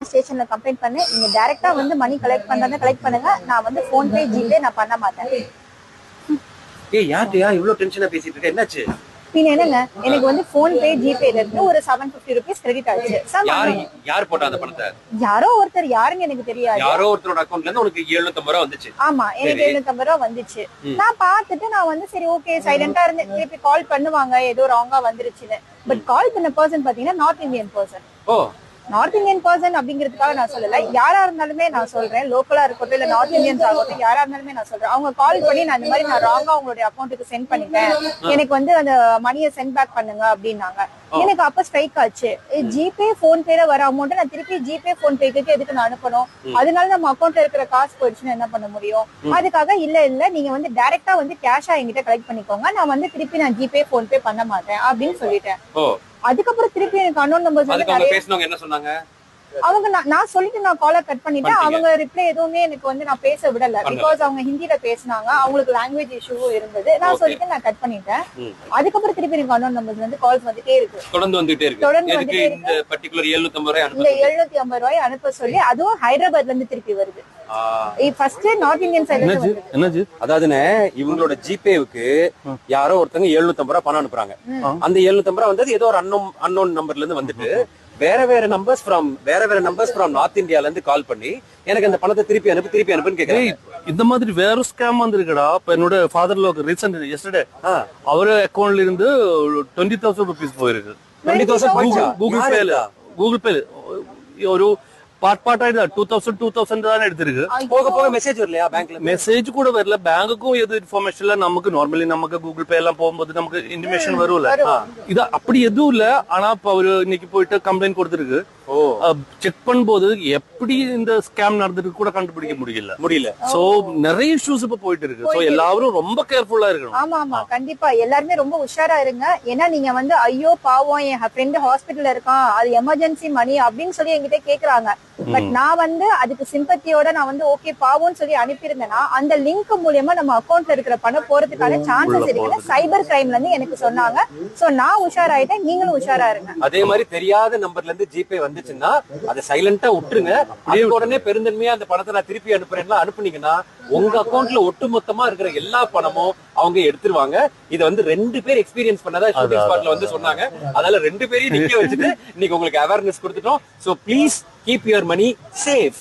Police ஸ்டேஷன்ல complaint பண்ணேன். நீங்க டைரக்டா வந்து மணி கலெக்ட் பண்றதா கலெக்ட் பண்ணுங்க, நான் வந்து போன்பே ஜிபே நான் பண்ண மாட்டேன். ஏய் யார்ட்டியா இவ்ளோ டென்ஷனா பேசிட்டு இருக்க? என்னாச்சு? பின்ன என்னங்க, எனக்கு வந்து போன்பே ஜிபேல இருந்து ஒரு 750 rupees கிரெடிட் ஆச்சு. யார் போட்டா அந்த பணத்தை? யாரோ ஒருத்தர், யாருன்னு எனக்கு தெரியாது. யாரோ ஒருத்தரோட அக்கவுண்ட்ல இருந்து உனக்கு 750 ரூபாய் வந்துச்சு. ஆமா, எனக்கு 750 ரூபாய் வந்துச்சு. நான் பார்த்துட்டு நான் வந்து சரி ஓகே சைலண்டா இருந்து திருப்பி கால் பண்ணுவாங்க ஏதோ ராங்கா வந்துருச்சுன்னு. பட் கால் பண்ண பர்சன் பாத்தீங்கன்னா நார்த் இந்தியன் பர்சன். ஓ, நார்த் இந்தியன் பர்சன் அப்படிங்கிறதுக்காக நான் சொல்லல, யாரா இருந்தாலுமே நான் சொல்றேன், லோக்கலா இருக்கட்டும் இல்ல நார்த் இந்தியன்ஸ் ஆகட்டும், யாரா இருந்தாலுமே நான் சொல்றேன். அவங்க கால் பண்ணி நான் இந்த மாதிரி நான் ராங்கா உங்களுடைய அக்கௌண்ட்டுக்கு சென்ட் பண்ணிட்டேன், எனக்கு வந்து அந்த மணியை சென்ட் பேக் பண்ணுங்க அப்படின்னாங்க. எனக்கு அப்ப ஸ்ட்ரைக் ஆச்சு. ஜிபே போன்பேல வர அமௌண்ட் நான் திருப்பி ஜிபே போன்பேக்கு எதுக்கு நான் அனுப்பணும்? அதனால நம்ம அக்கௌண்ட்ல இருக்கிற காசு போயிடுச்சுன்னா என்ன பண்ண முடியும்? அதுக்காக இல்ல நீங்க வந்து டைரக்டா வந்து கேஷா என்கிட்ட கலெக்ட் பண்ணிக்கோங்க, நான் வந்து திருப்பி நான் ஜிபே போன்பே பண்ண மாட்டேன் அப்படின்னு சொல்லிட்டேன். அதுக்கப்புறம் திருப்பி எனக்கு அன்னோன் நம்பர்ஸ் வந்து அவங்க பேசுனவங்க என்ன சொன்னாங்க? அவங்க நான் சொல்லிட்டு நான் காலை கட் பண்ணிட்டேன். அவங்க ரிப்ளை எதுவுமே எனக்கு வந்து நான் பேச விடல. பிகாஸ் அவங்க ஹிந்தில பேசினாங்க, அவங்களுக்கு லாங்குவேஜ் இஷ்யூவும் இருந்தது. நான் சொல்லிட்டு நான் கட் பண்ணிட்டேன். அதுக்கப்புறம் திருப்பி எனக்கு அன்னோன் நம்பர்ஸ் வந்து கால்ஸ் வந்துட்டே இருக்கு, தொடர்ந்து வந்துட்டே இருக்கு. இந்த பர்టిక్యులர் 750 ரூபாய் இந்த 750 ரூபாய் அனுப்ப சொல்லி, அதுவும் ஹைதராபாத்ல இருந்து திருப்பி வருது. ஃபர்ஸ்ட் நார்த் இந்தியன் சைடுல இருந்து என்னது? அதாவதுனே இவங்களோட ஜிபேவுக்கு யாரோ ஒருத்தங்க 750 ரூபாய் பணம் அனுப்புறாங்க. அந்த 750 ரூபாய் வந்தது ஏதோ ஒரு அன்னோன் நம்பர்ல இருந்து வந்துட்டு வேற நம்பர்ஸ் ஃப்ரம் நார்த் இந்தியால இருந்து கால் பண்ணி எனக்கு அந்த பணத்தை திருப்பி அனுப்புன்னு கேக்குறாங்க. இந்த மாதிரி வேற ஸ்கேம் வந்திருக்கடா. இப்ப என்னோட ஃபாதர் லோ ரீசன்ட் எஸ்டர்டே அவர் அக்கவுண்ட்ல இருந்து 20,000 rupees போயிருக்கு. 20,000 கூகுள் பே ஒரு பார்ட்டாயிட்டு 2000 தானே எடுத்திருக்கு. போக மெசேஜ் வரலையா? பேங்க்ல மெசேஜ் கூட வரல. பேங்குக்கும் எது இன்ஃபர்மேஷன் இல்ல. நமக்கு நார்மலி நமக்கு கூகுள் பே எல்லாம் போகும்போது நமக்கு இன்ஃபர்மேஷன் வரும்ல. இது அப்படி எதுவும் இல்ல. ஆனா இப்ப அவரு இன்னைக்கு போயிட்டு கம்ப்ளைண்ட் கொடுத்திருக்கு. செக் பண்ணும்போது எப்படி இந்த ஸ்கேம் நடந்துருக்கு கூட கண்டுபிடிக்க முடியல. சோ நிறைய இஷ்யூஸ் இப்ப போயிட்டு இருக்கு. சோ எல்லாரும் ரொம்ப கேர்ஃபுல்லா இருக்கணும். ஆமா கண்டிப்பா எல்லாருமே ரொம்ப உஷாரா இருங்க. ஏன்னா நீங்க வந்து ஐயோ பாவம் என் ஃப்ரெண்ட் ஹாஸ்பிட்டல்ல இருக்கான், அது எமர்ஜென்சி மணி அப்படின்னு சொல்லி என்கிட்ட கேக்குறாங்க. பட் நான் வந்து அதுக்கு சிம்பத்தியோட நான் வந்து ஓகே பாவம்னு சொல்லி அனுப்பியிருந்தேன்னா அந்த லிங்க் மூலியமா நம்ம அக்கௌண்ட்ல இருக்கிற பணம் போறதுக்கான சான்சஸ் இருக்குன்னு சைபர் கிரைம்ல இருந்து எனக்கு சொன்னாங்க. சோ நான் உஷாராயிட்டேன், நீங்களும் உஷாரா இருங்க. அதே மாதிரி தெரியாத நம்பர்ல இருந்து ஜிபே வந்துச்சுன்னா அதை சைலண்டா விட்டுருங்க. உடனே பெருந்தன்மையா அந்த பணத்தை நான் திருப்பி அனுப்புறேன்னா அனுப்புனீங்கன்னா உங்க அக்கௌண்ட்ல ஒட்டுமொத்தமா இருக்கிற எல்லா பணமும் அவங்க எடுத்துருவாங்க. இதை வந்து 2 பேர் எக்ஸ்பீரியன்ஸ் பண்ணதா ஷூட்டிங் ஸ்பாட்ல வந்து சொன்னாங்க. அதனால 2 பேரையும் நிக்க வச்சுட்டு இன்னைக்கு உங்களுக்கு அவேர்னஸ் கொடுத்துட்டோம். So please keep your money safe.